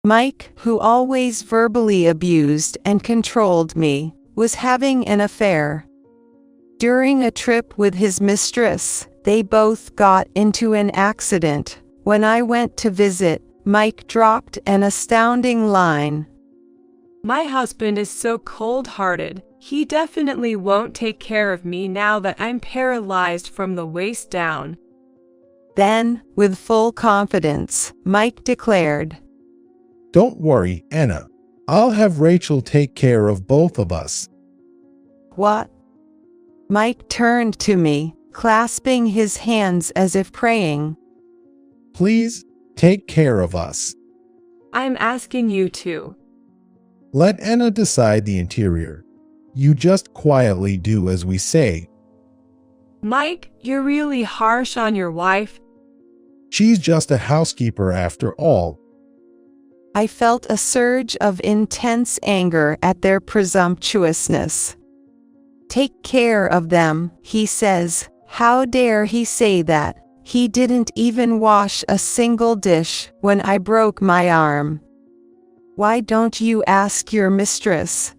Mike, who always verbally abused and controlled me, was having an affair. During a trip with his mistress, they both got into an accident. When I went to visit, Mike dropped an astounding line. "My husband is so cold-hearted. He definitely won't take care of me now that I'm paralyzed from the waist down." Then, with full confidence, Mike declared, "Don't worry, Anna. I'll have Rachel take care of both of us." "What?" Mike turned to me, clasping his hands as if praying. "Please, take care of us. "I'm asking you to." Let Anna decide the interior. You just quietly do as we say." "Mike, you're really harsh on your wife." "She's just a housekeeper after all." I felt a surge of intense anger at their presumptuousness. "Take care of them," he says. How dare he say that? He didn't even wash a single dish when I broke my arm. Why don't you ask your mistress?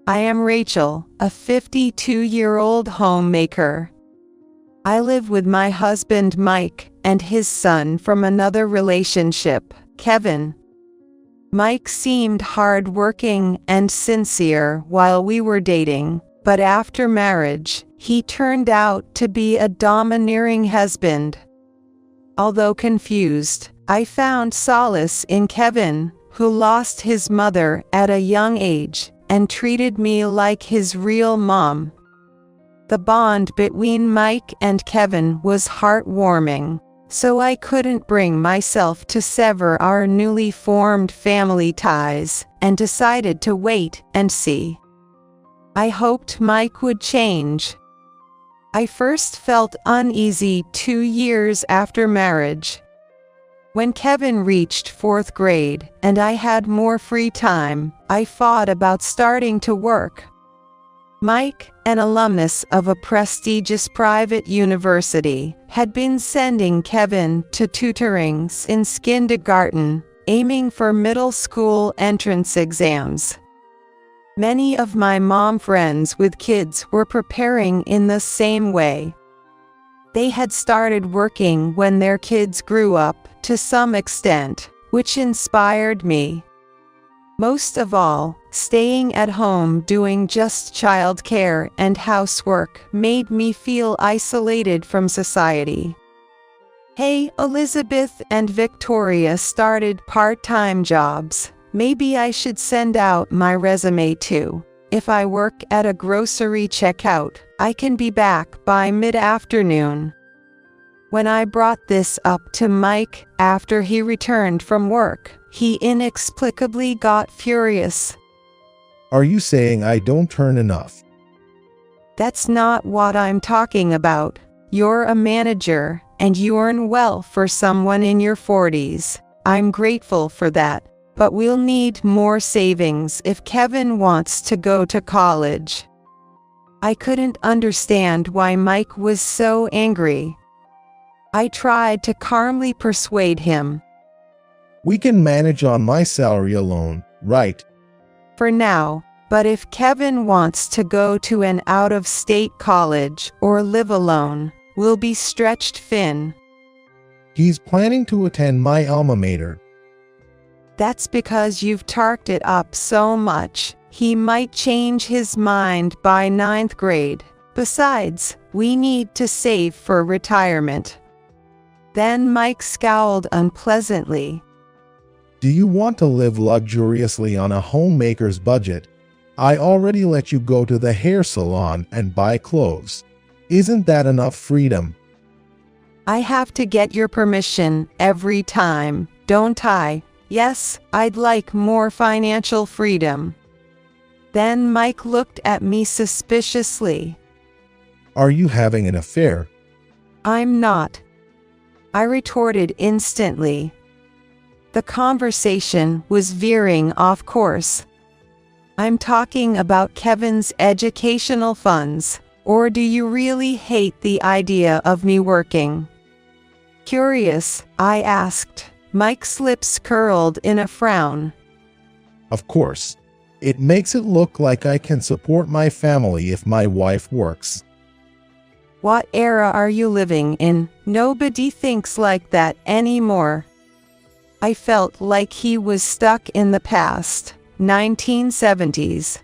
I am Rachel, a 52-year-old homemaker. I live with my husband Mike and his son from another relationship, Kevin. Mike seemed hard-working and sincere while we were dating, but after marriage, he turned out to be a domineering husband. Although confused, I found solace in Kevin, who lost his mother at a young age and treated me like his real mom. The bond between Mike and Kevin was heartwarming, so I couldn't bring myself to sever our newly formed family ties and decided to wait and see. I hoped Mike would change. I first felt uneasy 2 years after marriage. When Kevin reached 4th grade and I had more free time, I thought about starting to work. Mike, an alumnus of a prestigious private university, had been sending Kevin to tutoring since kindergarten, aiming for middle school entrance exams. Many of my mom friends with kids were preparing in the same way. They had started working when their kids grew up to some extent, which inspired me. Most of all, staying at home doing just childcare and housework made me feel isolated from society. Hey, Elizabeth and Victoria started part-time jobs. Maybe I should send out my resume too. If I work at a grocery checkout, I can be back by mid-afternoon. When I brought this up to Mike after he returned from work, he inexplicably got furious. "Are you saying I don't earn enough?" That's not what I'm talking about. You're a manager, and you earn well for someone in your 40s. I'm grateful for that, but we'll need more savings if Kevin wants to go to college. I couldn't understand why Mike was so angry. I tried to calmly persuade him. "We can manage on my salary alone, right?" For now, but if Kevin wants to go to an out-of-state college or live alone, we'll be stretched thin. "He's planning to attend my alma mater." That's because you've talked it up so much. He might change his mind by 9th grade. Besides, we need to save for retirement. Then Mike scowled unpleasantly. "Do you want to live luxuriously on a homemaker's budget? I already let you go to the hair salon and buy clothes. Isn't that enough freedom?" I have to get your permission every time, don't I? Yes, I'd like more financial freedom. Then Mike looked at me suspiciously. "Are you having an affair?" I'm not. I retorted instantly. The conversation was veering off course. I'm talking about Kevin's educational funds, or do you really hate the idea of me working? Curious, I asked, Mike's lips curled in a frown. Of course. It makes it look like I can support my family if my wife works. What era are you living in? Nobody thinks like that anymore. I felt like he was stuck in the past, 1970s.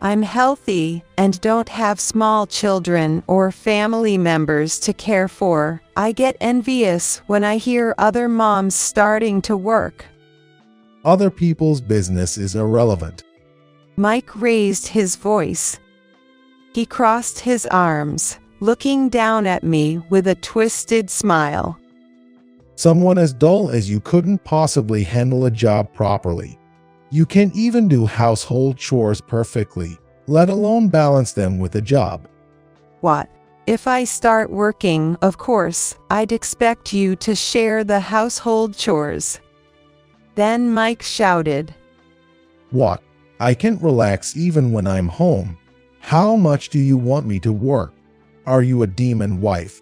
I'm healthy and don't have small children or family members to care for. I get envious when I hear other moms starting to work. Other people's business is irrelevant. Mike raised his voice. He crossed his arms, looking down at me with a twisted smile. Someone as dull as you couldn't possibly handle a job properly. You can't even do household chores perfectly, let alone balance them with a job. What? If I start working, of course, I'd expect you to share the household chores. Then Mike shouted. What? I can't relax even when I'm home. How much do you want me to work? Are you a demon wife?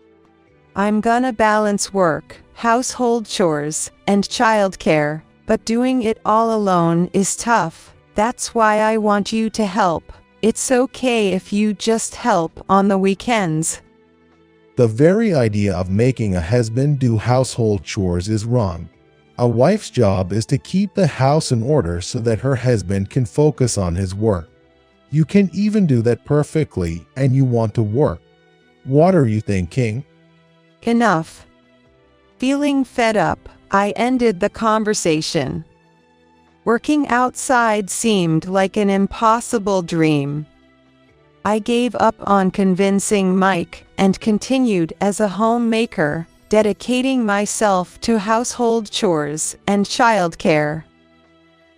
I'm gonna balance work, household chores, and childcare, but doing it all alone is tough. That's why I want you to help. It's okay if you just help on the weekends. The very idea of making a husband do household chores is wrong. A wife's job is to keep the house in order so that her husband can focus on his work. You can even do that perfectly, and you want to work. What are you thinking? Enough. Feeling fed up, I ended the conversation. Working outside seemed like an impossible dream. I gave up on convincing Mike and continued as a homemaker, dedicating myself to household chores and childcare.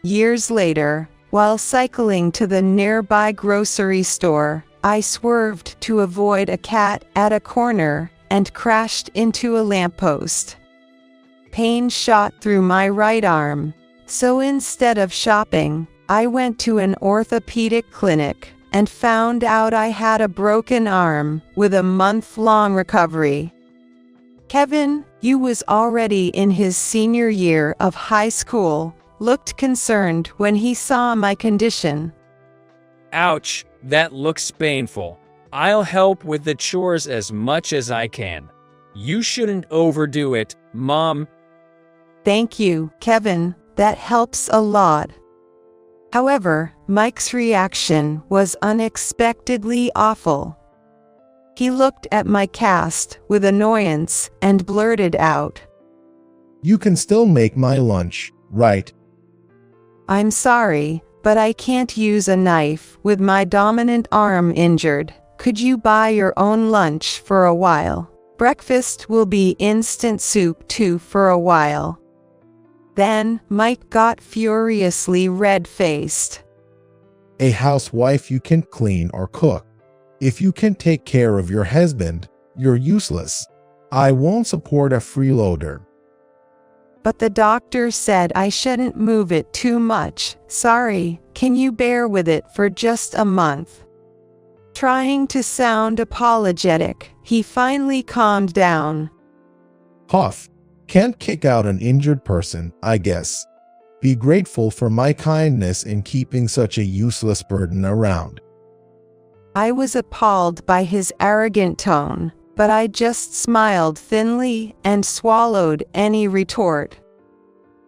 Years later, while cycling to the nearby grocery store, I swerved to avoid a cat at a corner and crashed into a lamppost. Pain shot through my right arm, so instead of shopping, I went to an orthopedic clinic and found out I had a broken arm with a month-long recovery. Kevin, who was already in his senior year of high school, looked concerned when he saw my condition. Ouch, that looks painful. I'll help with the chores as much as I can. You shouldn't overdo it, Mom. Thank you, Kevin. That helps a lot. However, Mike's reaction was unexpectedly awful. He looked at my cast with annoyance and blurted out, You can still make my lunch, right? I'm sorry, but I can't use a knife with my dominant arm injured. Could you buy your own lunch for a while? Breakfast will be instant soup too for a while. Then, Mike got furiously red-faced. A housewife you can clean or cook. If you can take care of your husband, you're useless. I won't support a freeloader. But the doctor said I shouldn't move it too much. Sorry, can you bear with it for just a month? Trying to sound apologetic, he finally calmed down. Huff, can't kick out an injured person, I guess. Be grateful for my kindness in keeping such a useless burden around. I was appalled by his arrogant tone, but I just smiled thinly and swallowed any retort.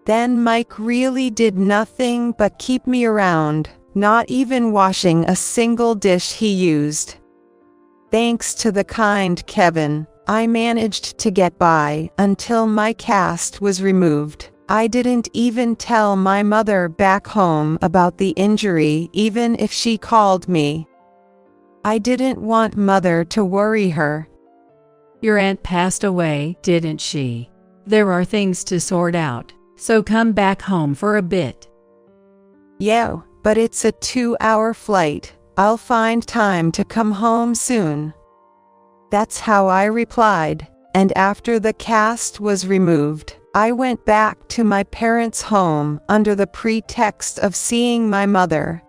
Then Mike really did nothing but keep me around, not even washing a single dish he used. Thanks to the kind Kevin, I managed to get by until my cast was removed. I didn't even tell my mother back home about the injury, even if she called me. I didn't want Mother to worry her. Your aunt passed away, didn't she? There are things to sort out, so come back home for a bit. Yeah, but it's a 2-hour flight. I'll find time to come home soon. That's how I replied, and after the cast was removed, I went back to my parents' home under the pretext of seeing my mother.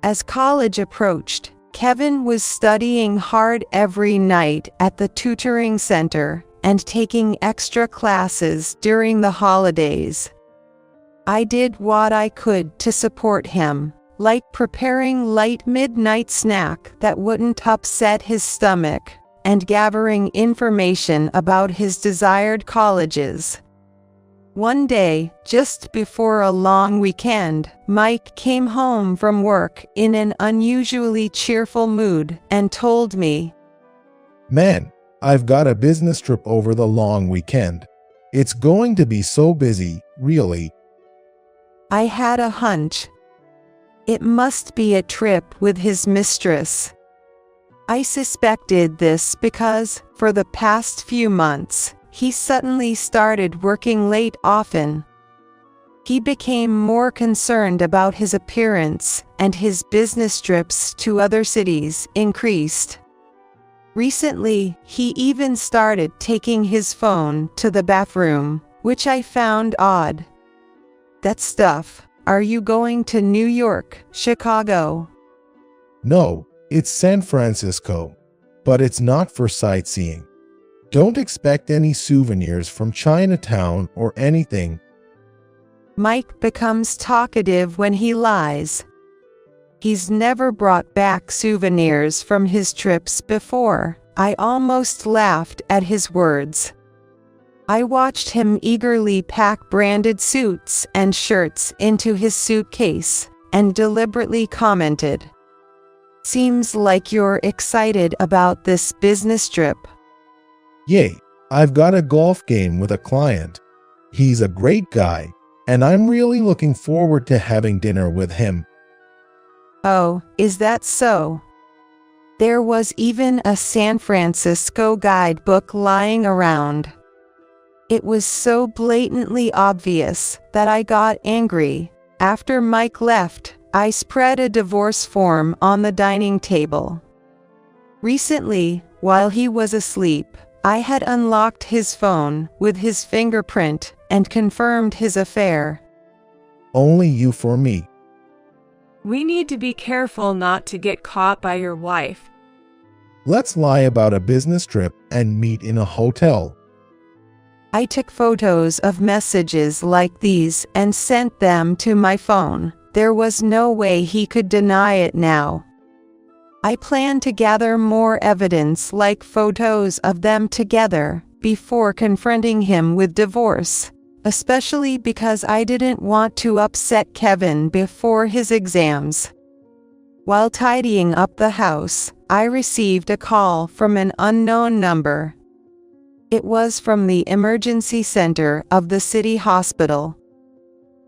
As college approached, Kevin was studying hard every night at the tutoring center, and taking extra classes during the holidays. I did what I could to support him, like preparing light midnight snack that wouldn't upset his stomach, and gathering information about his desired colleges. One day, just before a long weekend, Mike came home from work in an unusually cheerful mood and told me, "Man, I've got a business trip over the long weekend. It's going to be so busy, really." I had a hunch. It must be a trip with his mistress. I suspected this because, for the past few months, he suddenly started working late often. He became more concerned about his appearance, and his business trips to other cities increased. Recently, he even started taking his phone to the bathroom, which I found odd. That stuff. Are you going to New York, Chicago? No, it's San Francisco, but it's not for sightseeing. Don't expect any souvenirs from Chinatown or anything. Mike becomes talkative when he lies. He's never brought back souvenirs from his trips before. I almost laughed at his words. I watched him eagerly pack branded suits and shirts into his suitcase, and deliberately commented, "Seems like you're excited about this business trip." Yay, I've got a golf game with a client. He's a great guy, and I'm really looking forward to having dinner with him. Oh, is that so? There was even a San Francisco guidebook lying around. It was so blatantly obvious that I got angry. After Mike left, I spread a divorce form on the dining table. Recently, while he was asleep, I had unlocked his phone with his fingerprint and confirmed his affair. Only you for me. We need to be careful not to get caught by your wife. Let's lie about a business trip and meet in a hotel. I took photos of messages like these and sent them to my phone. There was no way he could deny it now. I plan to gather more evidence like photos of them together before confronting him with divorce, especially because I didn't want to upset Kevin before his exams. While tidying up the house, I received a call from an unknown number. It was from the emergency center of the city hospital.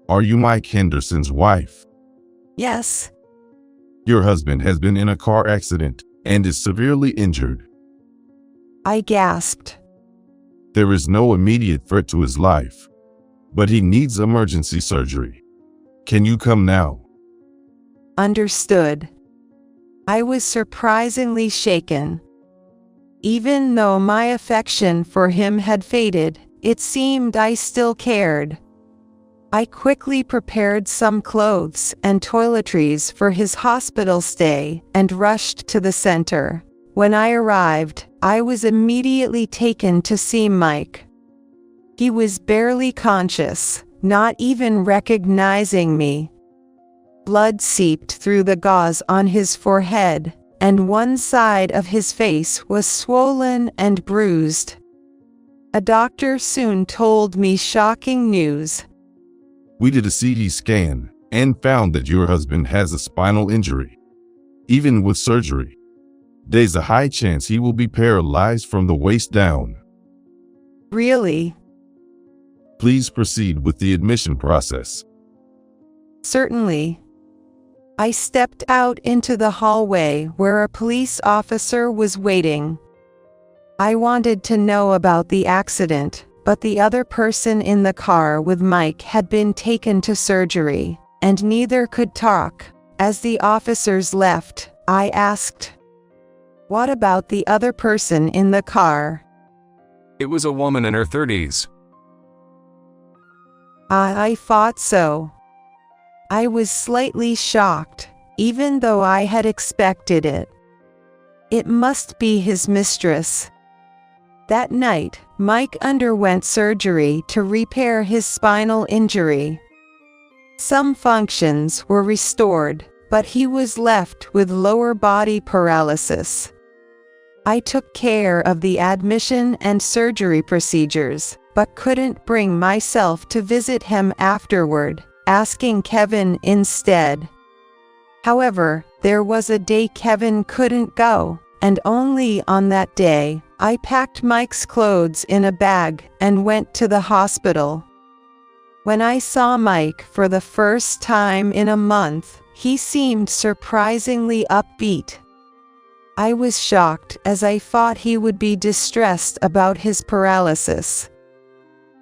Are you Mike Henderson's wife? Yes. Your husband has been in a car accident and is severely injured. I gasped. There is no immediate threat to his life, but he needs emergency surgery. Can you come now? Understood. I was surprisingly shaken. Even though my affection for him had faded, it seemed I still cared. I quickly prepared some clothes and toiletries for his hospital stay and rushed to the center. When I arrived, I was immediately taken to see Mike. He was barely conscious, not even recognizing me. Blood seeped through the gauze on his forehead, and one side of his face was swollen and bruised. A doctor soon told me shocking news. We did a CT scan and found that your husband has a spinal injury. Even with surgery, there's a high chance he will be paralyzed from the waist down. Really? Please proceed with the admission process. Certainly. I stepped out into the hallway where a police officer was waiting. I wanted to know about the accident, but the other person in the car with Mike had been taken to surgery, and neither could talk. As the officers left, I asked, "What about the other person in the car?" It was a woman in her 30s. I thought so. I was slightly shocked, even though I had expected it. It must be his mistress. That night, Mike underwent surgery to repair his spinal injury. Some functions were restored, but he was left with lower body paralysis. I took care of the admission and surgery procedures, but couldn't bring myself to visit him afterward, asking Kevin instead. However, there was a day Kevin couldn't go, and only on that day, I packed Mike's clothes in a bag and went to the hospital. When I saw Mike for the first time in a month, he seemed surprisingly upbeat. I was shocked as I thought he would be distressed about his paralysis.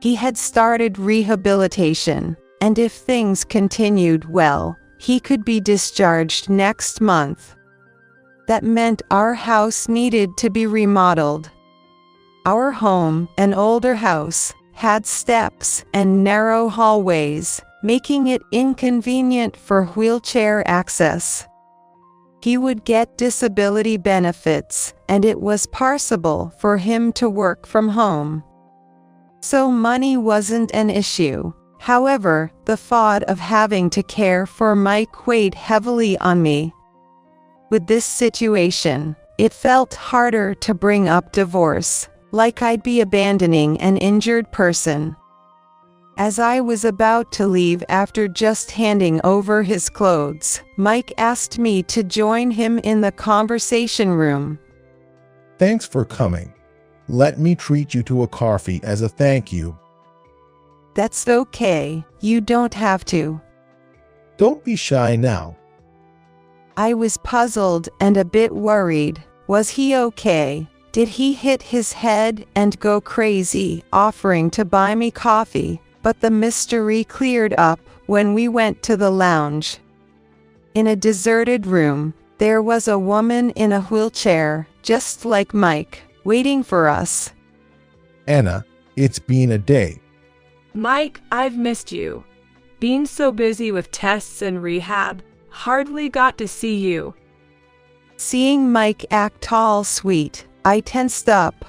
He had started rehabilitation, and if things continued well, he could be discharged next month. That meant our house needed to be remodeled. Our home, an older house, had steps and narrow hallways, making it inconvenient for wheelchair access. He would get disability benefits, and it was possible for him to work from home. So money wasn't an issue. However, the thought of having to care for Mike weighed heavily on me. With this situation, it felt harder to bring up divorce, like I'd be abandoning an injured person. As I was about to leave after just handing over his clothes, Mike asked me to join him in the conversation room. Thanks for coming. Let me treat you to a coffee as a thank you. That's okay, you don't have to. Don't be shy now. I was puzzled and a bit worried. Was he okay? Did he hit his head and go crazy, offering to buy me coffee? But the mystery cleared up when we went to the lounge. In a deserted room, there was a woman in a wheelchair, just like Mike, waiting for us. Anna, it's been a day. Mike, I've missed you. Being so busy with tests and rehab, hardly got to see you. Seeing Mike act all sweet, I tensed up.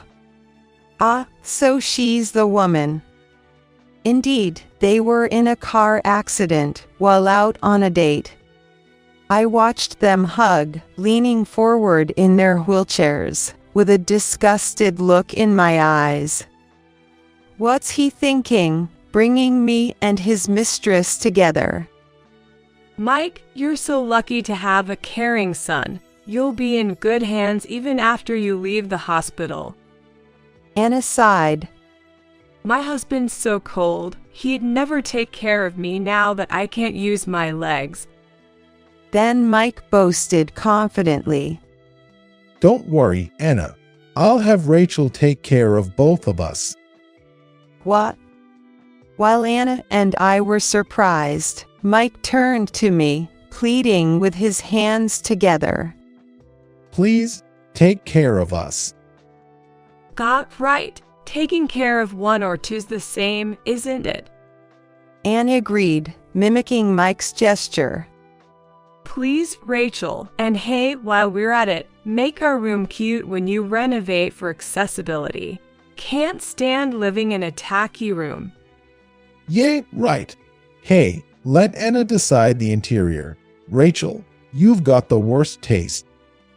Ah, so she's the woman. Indeed, they were in a car accident while out on a date. I watched them hug, leaning forward in their wheelchairs, with a disgusted look in my eyes. What's he thinking, bringing me and his mistress together? Mike, you're so lucky to have a caring son. You'll be in good hands even after you leave the hospital. Anna sighed. My husband's so cold, he'd never take care of me now that I can't use my legs. Then Mike boasted confidently. Don't worry, Anna. I'll have Rachel take care of both of us. What? While Anna and I were surprised, Mike turned to me, pleading with his hands together. Please, take care of us. Got right. Taking care of one or two's the same, isn't it? Anne agreed, mimicking Mike's gesture. Please, Rachel, and hey, while we're at it, make our room cute when you renovate for accessibility. Can't stand living in a tacky room. Yeah, right. Hey, let Anna decide the interior. Rachel, you've got the worst taste.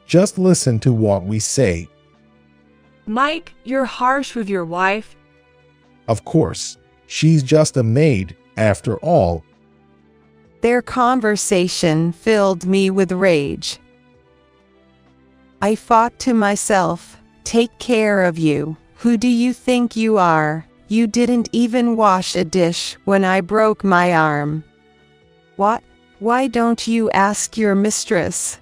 Just listen to what we say. Mike, you're harsh with your wife. Of course, she's just a maid, after all. Their conversation filled me with rage. I thought to myself, take care of you. Who do you think you are? You didn't even wash a dish when I broke my arm. What? Why don't you ask your mistress?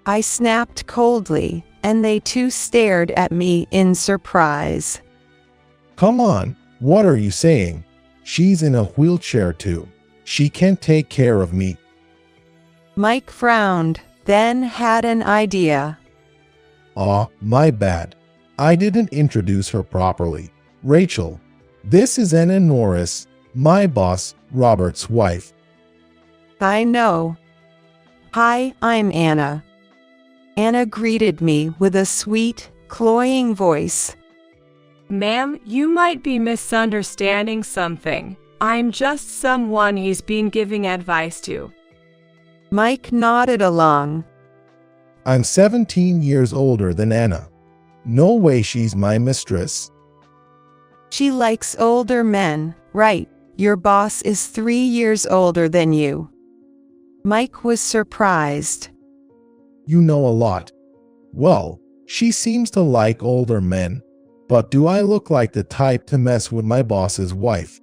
I snapped coldly, and they too stared at me in surprise. Come on, what are you saying? She's in a wheelchair too. She can't take care of me. Mike frowned, then had an idea. Aw, my bad. I didn't introduce her properly. Rachel, this is Anna Norris, my boss, Robert's wife. I know. Hi, I'm Anna. Anna greeted me with a sweet, cloying voice. Ma'am, you might be misunderstanding something. I'm just someone he's been giving advice to. Mike nodded along. I'm 17 years older than Anna. No way she's my mistress. She likes older men, right? Your boss is 3 years older than you. Mike was surprised. You know a lot. Well, she seems to like older men, but do I look like the type to mess with my boss's wife?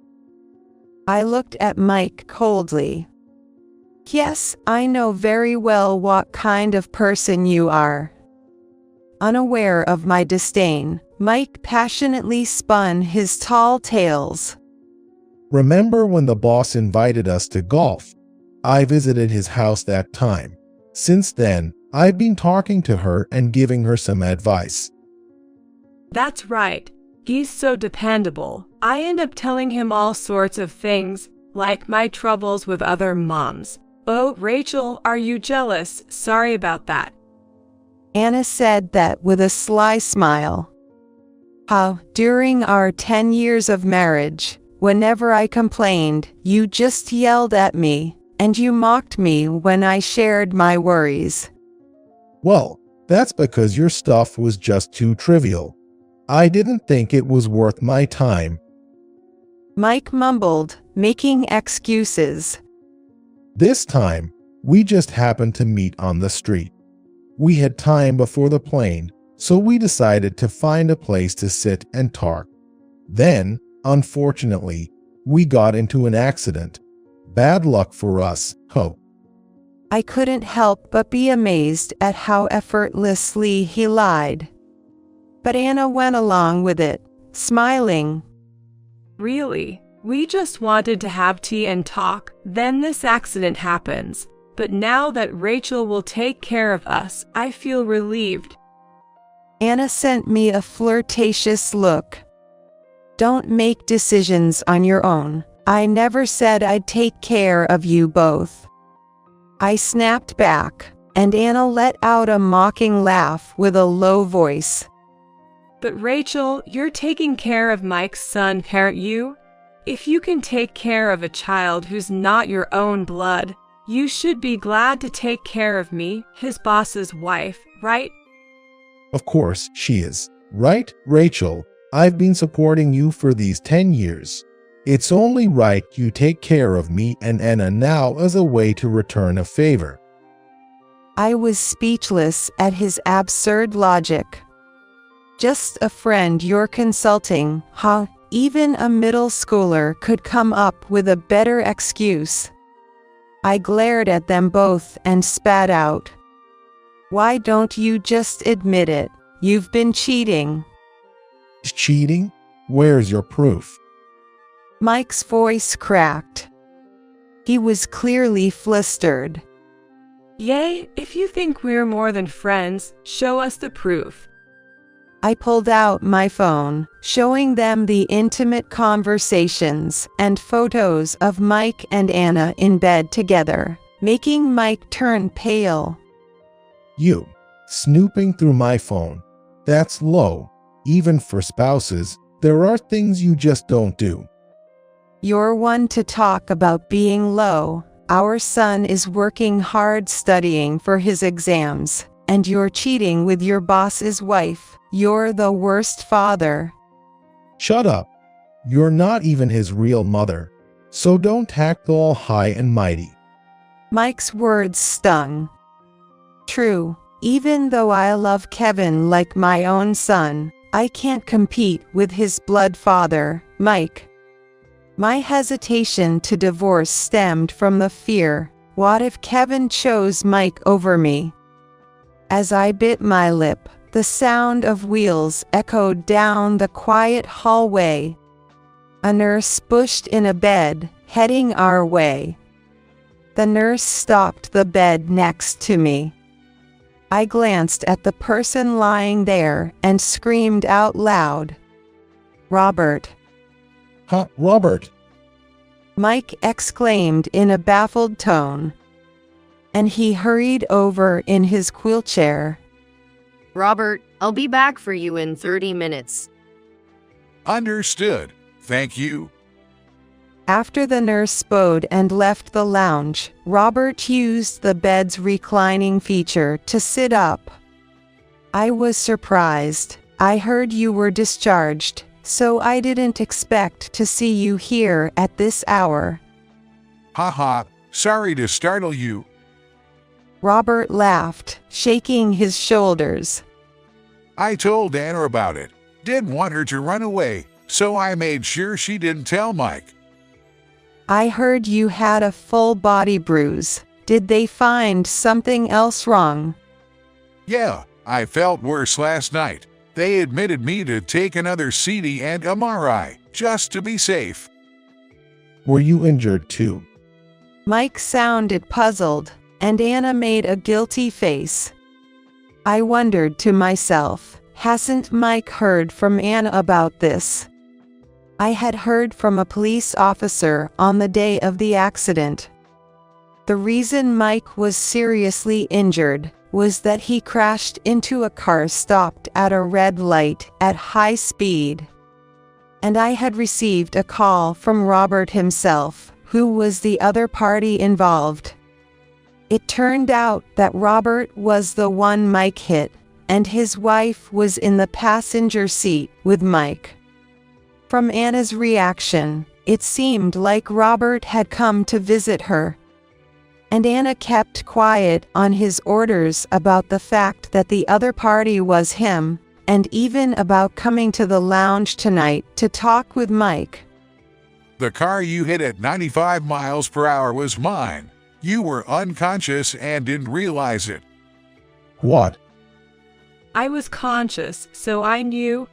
I looked at Mike coldly. Yes, I know very well what kind of person you are. Unaware of my disdain, Mike passionately spun his tall tales. Remember when the boss invited us to golf? I visited his house that time. Since then, I've been talking to her and giving her some advice. That's right. He's so dependable. I end up telling him all sorts of things, like my troubles with other moms. Oh, Rachel, are you jealous? Sorry about that. Anna said that with a sly smile. How, during our 10 years of marriage, whenever I complained, you just yelled at me, and you mocked me when I shared my worries. Well, that's because your stuff was just too trivial. I didn't think it was worth my time. Mike mumbled, making excuses. This time, we just happened to meet on the street. We had time before the plane, so we decided to find a place to sit and talk. Then, unfortunately, we got into an accident. Bad luck for us, ho. I couldn't help but be amazed at how effortlessly he lied. But Anna went along with it, smiling. Really? We just wanted to have tea and talk, then this accident happens. But now that Rachel will take care of us, I feel relieved. Anna sent me a flirtatious look. Don't make decisions on your own. I never said I'd take care of you both. I snapped back, and Anna let out a mocking laugh with a low voice. But Rachel, you're taking care of Mike's son, aren't you? If you can take care of a child who's not your own blood, you should be glad to take care of me, his boss's wife, right? Of course she is. Right, Rachel? I've been supporting you for these 10 years. It's only right you take care of me and Anna now as a way to return a favor. I was speechless at his absurd logic. Just a friend you're consulting, huh? Even a middle schooler could come up with a better excuse. I glared at them both and spat out. Why don't you just admit it? You've been cheating. Cheating? Where's your proof? Mike's voice cracked. He was clearly flustered. Yay, if you think we're more than friends, show us the proof. I pulled out my phone, showing them the intimate conversations and photos of Mike and Anna in bed together, making Mike turn pale. You, snooping through my phone. That's low. Even for spouses, there are things you just don't do. You're one to talk about being low. Our son is working hard studying for his exams, and you're cheating with your boss's wife. You're the worst father. Shut up. You're not even his real mother, so don't act all high and mighty. Mike's words stung. True, even though I love Kevin like my own son, I can't compete with his blood father, Mike. My hesitation to divorce stemmed from the fear, what if Kevin chose Mike over me? As I bit my lip, the sound of wheels echoed down the quiet hallway. A nurse pushed in a bed, heading our way. The nurse stopped the bed next to me. I glanced at the person lying there and screamed out loud. Robert. Huh, Robert? Mike exclaimed in a baffled tone. And he hurried over in his wheelchair. Robert, I'll be back for you in 30 minutes. Understood. Thank you. After the nurse bowed and left the lounge, Robert used the bed's reclining feature to sit up. I was surprised. I heard you were discharged, so I didn't expect to see you here at this hour. Haha, sorry to startle you. Robert laughed, shaking his shoulders. I told Anna about it. Didn't want her to run away, so I made sure she didn't tell Mike. I heard you had a full body bruise. Did they find something else wrong? Yeah, I felt worse last night. They admitted me to take another CT and MRI, just to be safe. Were you injured too? Mike sounded puzzled, and Anna made a guilty face. I wondered to myself, hasn't Mike heard from Anna about this? I had heard from a police officer on the day of the accident. The reason Mike was seriously injured was that he crashed into a car stopped at a red light at high speed. And I had received a call from Robert himself, who was the other party involved. It turned out that Robert was the one Mike hit, and his wife was in the passenger seat with Mike. From Anna's reaction, it seemed like Robert had come to visit her. And Anna kept quiet on his orders about the fact that the other party was him, and even about coming to the lounge tonight to talk with Mike. The car you hit at 95 miles per hour was mine. You were unconscious and didn't realize it. What? I was conscious, so I knew.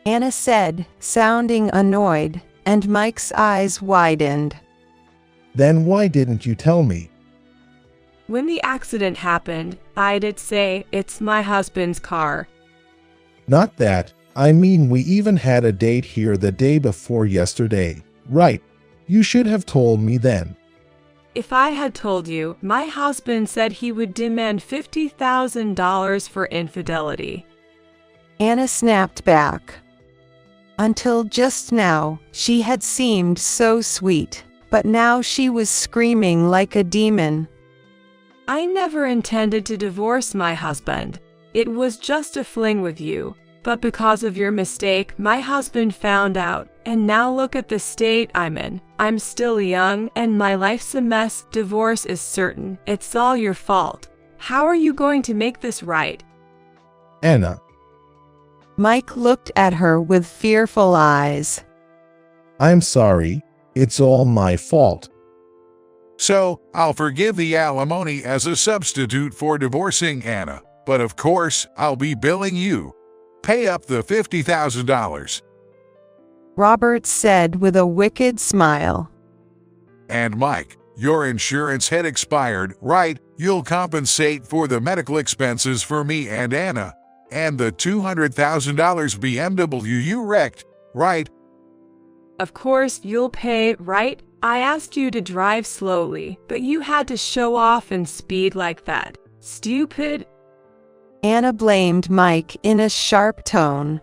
Anna said, sounding annoyed, and Mike's eyes widened. Then why didn't you tell me? When the accident happened, I did say, it's my husband's car. Not that. I mean, we even had a date here the day before yesterday. Right. You should have told me then. If I had told you, my husband said he would demand $50,000 for infidelity. Anna snapped back. Until just now, she had seemed so sweet, but now she was screaming like a demon. I never intended to divorce my husband. It was just a fling with you. But because of your mistake, my husband found out, and now look at the state I'm in. I'm still young, and my life's a mess. Divorce is certain. It's all your fault. How are you going to make this right? Anna. Mike looked at her with fearful eyes. I'm sorry. It's all my fault. So, I'll forgive the alimony as a substitute for divorcing Anna. But of course, I'll be billing you. Pay up the $50,000. Robert said with a wicked smile. And Mike, your insurance had expired, right? You'll compensate for the medical expenses for me and Anna. And the $200,000 BMW you wrecked, right? Of course you'll pay, right? I asked you to drive slowly, but you had to show off and speed like that. Stupid. Anna blamed Mike in a sharp tone.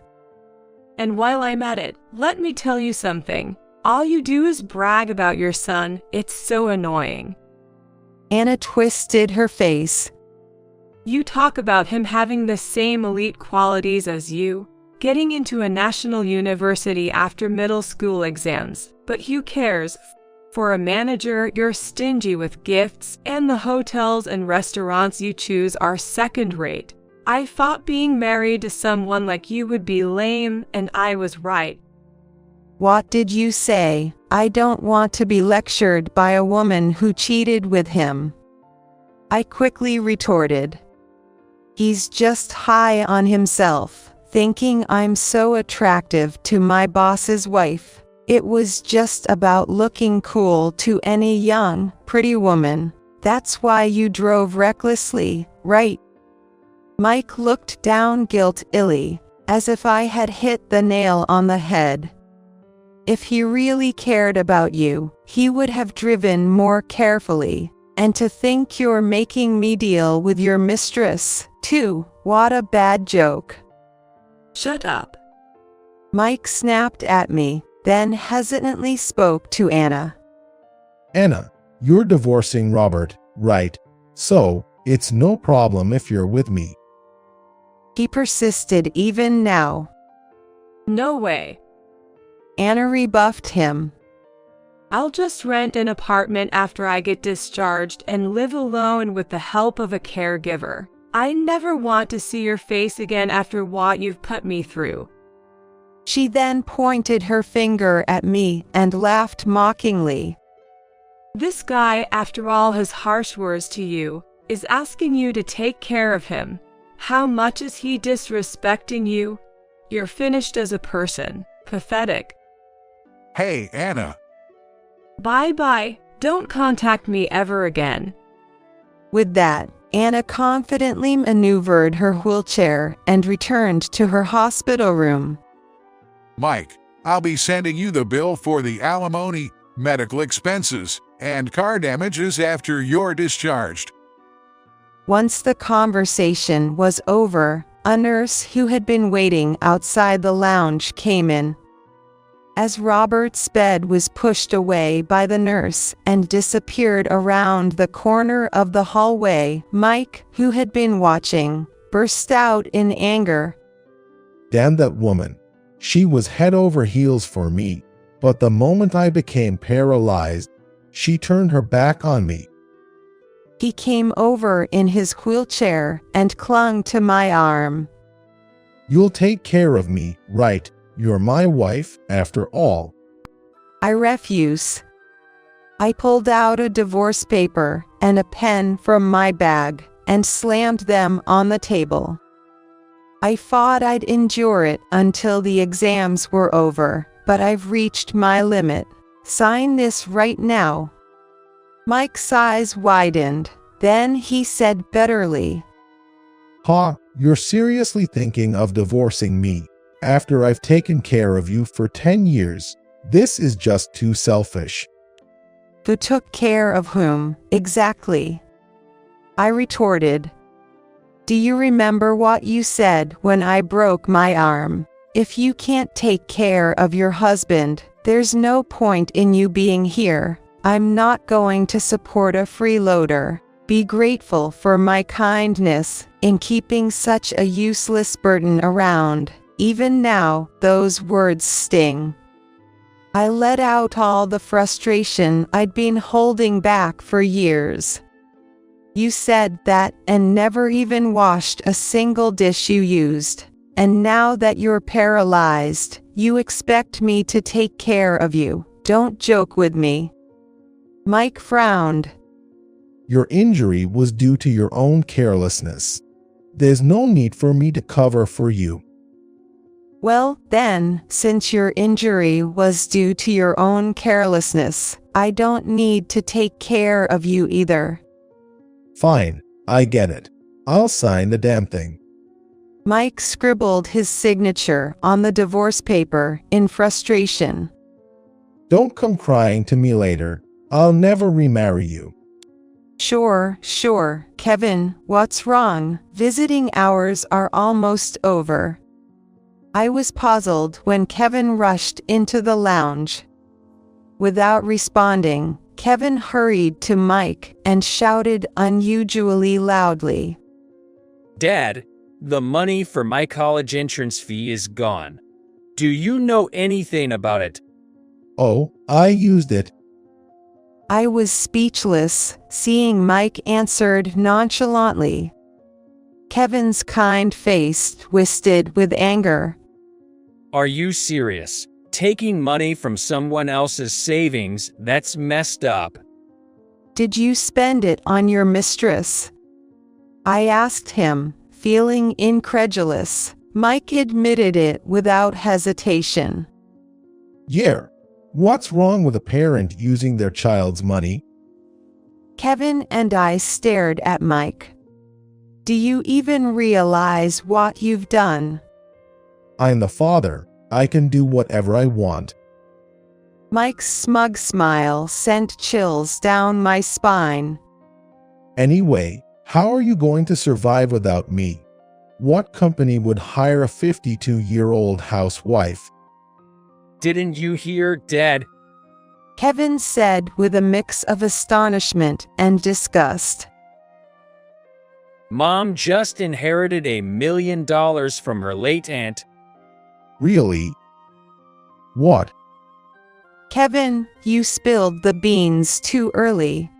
And while I'm at it, let me tell you something. All you do is brag about your son. It's so annoying. Anna twisted her face. You talk about him having the same elite qualities as you, getting into a national university after middle school exams, but who cares? For a manager, you're stingy with gifts, and the hotels and restaurants you choose are second-rate. I thought being married to someone like you would be lame, and I was right. What did you say? I don't want to be lectured by a woman who cheated with him. I quickly retorted. He's just high on himself, thinking I'm so attractive to my boss's wife. It was just about looking cool to any young, pretty woman. That's why you drove recklessly, right? Mike looked down guilt-illy, as if I had hit the nail on the head. If he really cared about you, he would have driven more carefully. And to think you're making me deal with your mistress, too, what a bad joke. Shut up. Mike snapped at me, then hesitantly spoke to Anna. Anna, you're divorcing Robert, right? So, it's no problem if you're with me. He persisted even now. No way. Anna rebuffed him. I'll just rent an apartment after I get discharged and live alone with the help of a caregiver. I never want to see your face again after what you've put me through. She then pointed her finger at me and laughed mockingly. This guy, after all his harsh words to you, is asking you to take care of him. How much is he disrespecting you? You're finished as a person. Pathetic. Hey, Anna. Bye-bye. Don't contact me ever again. With that, Anna confidently maneuvered her wheelchair and returned to her hospital room. Mike, I'll be sending you the bill for the alimony, medical expenses, and car damages after you're discharged. Once the conversation was over, a nurse who had been waiting outside the lounge came in. As Robert's bed was pushed away by the nurse and disappeared around the corner of the hallway, Mike, who had been watching, burst out in anger. Damn that woman. She was head over heels for me, but the moment I became paralyzed, she turned her back on me. He came over in his wheelchair and clung to my arm. You'll take care of me, right? You're my wife, after all. I refuse. I pulled out a divorce paper and a pen from my bag and slammed them on the table. I thought I'd endure it until the exams were over, but I've reached my limit. Sign this right now. Mike's eyes widened. Then he said bitterly, Ha, you're seriously thinking of divorcing me after I've taken care of you for 10 years. This is just too selfish. Who took care of whom, exactly? I retorted. Do you remember what you said when I broke my arm? If you can't take care of your husband, there's no point in you being here. I'm not going to support a freeloader. Be grateful for my kindness in keeping such a useless burden around. Even now, those words sting. I let out all the frustration I'd been holding back for years. You said that and never even washed a single dish you used. And now that you're paralyzed, you expect me to take care of you. Don't joke with me. Mike frowned. Your injury was due to your own carelessness. There's no need for me to cover for you. Well, then, since your injury was due to your own carelessness, I don't need to take care of you either. Fine, I get it. I'll sign the damn thing. Mike scribbled his signature on the divorce paper in frustration. Don't come crying to me later. I'll never remarry you. Sure, Kevin, what's wrong? Visiting hours are almost over. I was puzzled when Kevin rushed into the lounge. Without responding, Kevin hurried to Mike and shouted unusually loudly. Dad, the money for my college entrance fee is gone. Do you know anything about it? Oh, I used it. I was speechless, seeing Mike answered nonchalantly. Kevin's kind face twisted with anger. Are you serious? Taking money from someone else's savings, that's messed up. Did you spend it on your mistress? I asked him, feeling incredulous. Mike admitted it without hesitation. Yeah. What's wrong with a parent using their child's money? Kevin and I stared at Mike. Do you even realize what you've done? I'm the father. I can do whatever I want. Mike's smug smile sent chills down my spine. Anyway, how are you going to survive without me? What company would hire a 52-year-old housewife Didn't you hear, Dad? Kevin said with a mix of astonishment and disgust. Mom just inherited $1 million from her late aunt. Really? What? Kevin, you spilled the beans too early.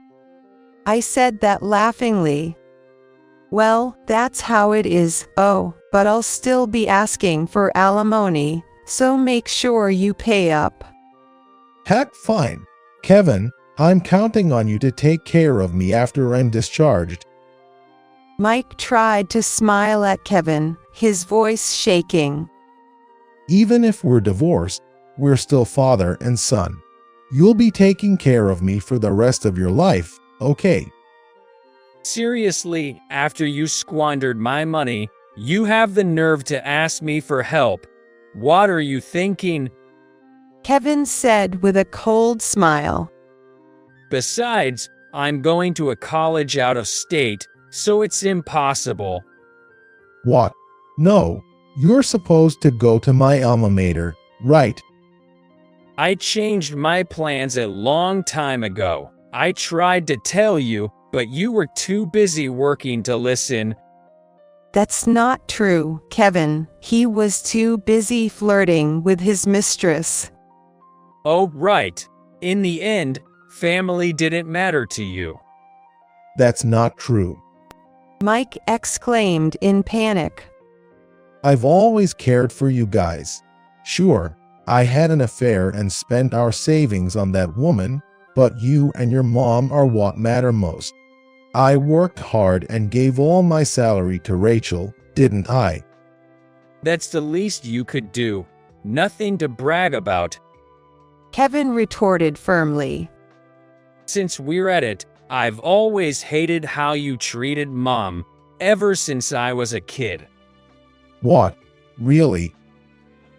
I said that laughingly. Well, that's how it is. Oh, but I'll still be asking for alimony, so make sure you pay up. Heck, fine. Kevin, I'm counting on you to take care of me after I'm discharged. Mike tried to smile at Kevin, his voice shaking. Even if we're divorced, we're still father and son. You'll be taking care of me for the rest of your life, okay? Seriously, after you squandered my money, you have the nerve to ask me for help. What are you thinking? Kevin said with a cold smile. Besides, I'm going to a college out of state, so it's impossible. What? No, you're supposed to go to my alma mater, right? I changed my plans a long time ago. I tried to tell you, but you were too busy working to listen. That's not true, Kevin. He was too busy flirting with his mistress. Oh, right. In the end, family didn't matter to you. That's not true. Mike exclaimed in panic. I've always cared for you guys. Sure, I had an affair and spent our savings on that woman, but you and your mom are what matter most. I worked hard and gave all my salary to Rachel, didn't I? That's the least you could do. Nothing to brag about. Kevin retorted firmly. Since we're at it, I've always hated how you treated Mom, ever since I was a kid. What? Really?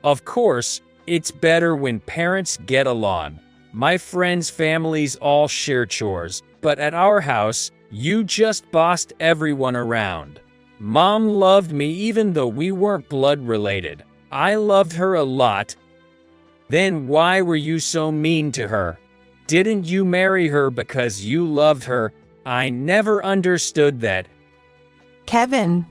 Of course, it's better when parents get along. My friends' families all share chores, but at our house, you just bossed everyone around. Mom loved me even though we weren't blood related. I loved her a lot. Then why were you so mean to her? Didn't you marry her because you loved her? I never understood that. Kevin.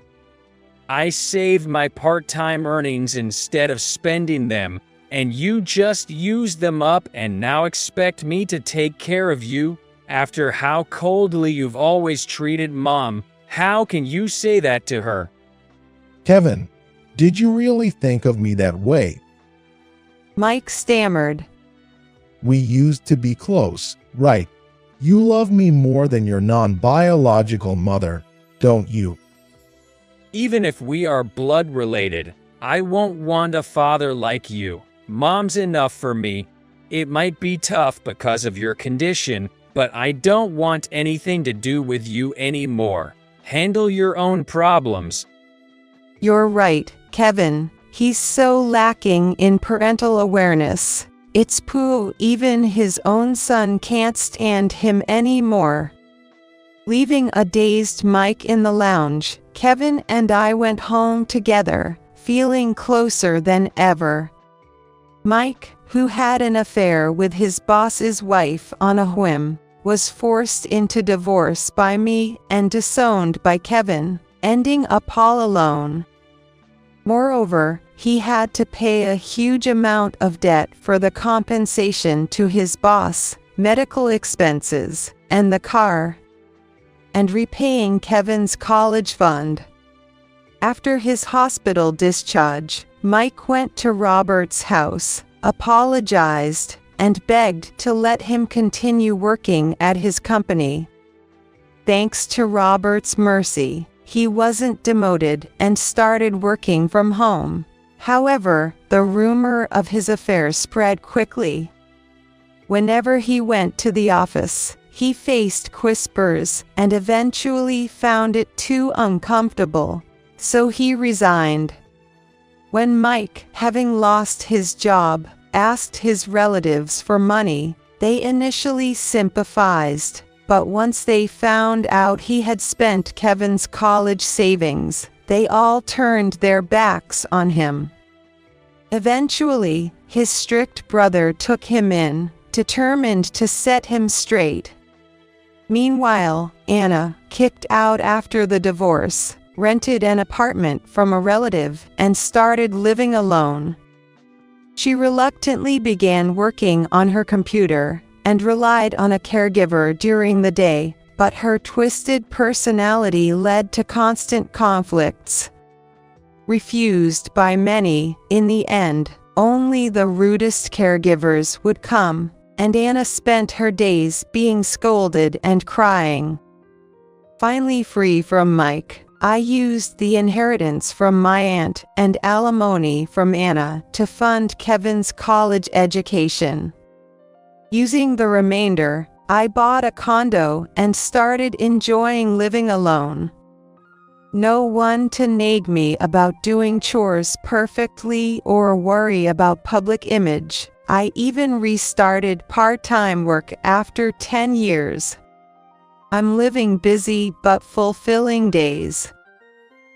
I saved my part-time earnings instead of spending them, and you just used them up and now expect me to take care of you? After how coldly you've always treated Mom, how can you say that to her? Kevin, did you really think of me that way? Mike stammered. We used to be close, right? You love me more than your non-biological mother, don't you? Even if we are blood related, I won't want a father like you. Mom's enough for me. It might be tough because of your condition, but I don't want anything to do with you anymore. Handle your own problems. You're right, Kevin. He's so lacking in parental awareness. It's poo, even his own son can't stand him anymore. Leaving a dazed Mike in the lounge, Kevin and I went home together, feeling closer than ever. Mike, who had an affair with his boss's wife on a whim, was forced into divorce by me and disowned by Kevin, ending up all alone. Moreover, he had to pay a huge amount of debt for the compensation to his boss, medical expenses, and the car, and repaying Kevin's college fund. After his hospital discharge, Mike went to Robert's house, apologized, and begged to let him continue working at his company. Thanks to Robert's mercy, he wasn't demoted and started working from home. However, the rumor of his affair spread quickly. Whenever he went to the office, he faced whispers and eventually found it too uncomfortable, so he resigned. When Mike, having lost his job, asked his relatives for money, they initially sympathized, but once they found out he had spent Kevin's college savings, they all turned their backs on him. Eventually, his strict brother took him in, determined to set him straight. Meanwhile, Anna, kicked out after the divorce, rented an apartment from a relative and started living alone. She reluctantly began working on her computer and relied on a caregiver during the day, but her twisted personality led to constant conflicts. Refused by many, in the end, only the rudest caregivers would come, and Anna spent her days being scolded and crying. Finally free from Mike, I used the inheritance from my aunt and alimony from Anna to fund Kevin's college education. Using the remainder, I bought a condo and started enjoying living alone. No one to nag me about doing chores perfectly or worry about public image. I even restarted part-time work after 10 years. I'm living busy but fulfilling days.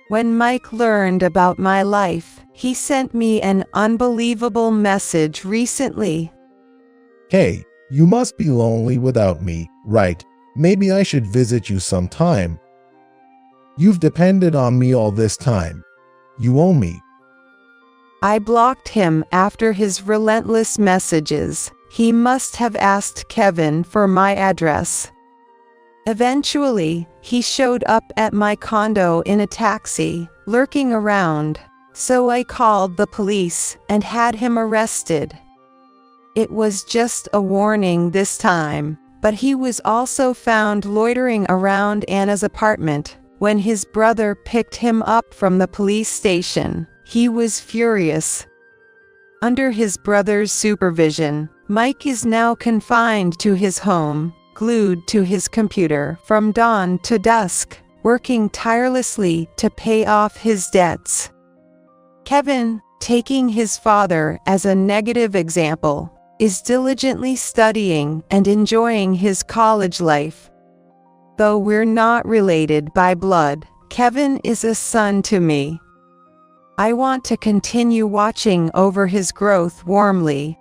When Mike learned about my life, he sent me an unbelievable message recently. Hey, you must be lonely without me, right? Maybe I should visit you sometime. You've depended on me all this time. You owe me. I blocked him after his relentless messages. He must have asked Kevin for my address. Eventually, he showed up at my condo in a taxi, lurking around, so I called the police and had him arrested. It was just a warning this time, but he was also found loitering around Anna's apartment. When his brother picked him up from the police station, he was furious. Under his brother's supervision, Mike is now confined to his home, glued to his computer from dawn to dusk, working tirelessly to pay off his debts. Kevin, taking his father as a negative example, is diligently studying and enjoying his college life. Though we're not related by blood, Kevin is a son to me. I want to continue watching over his growth warmly.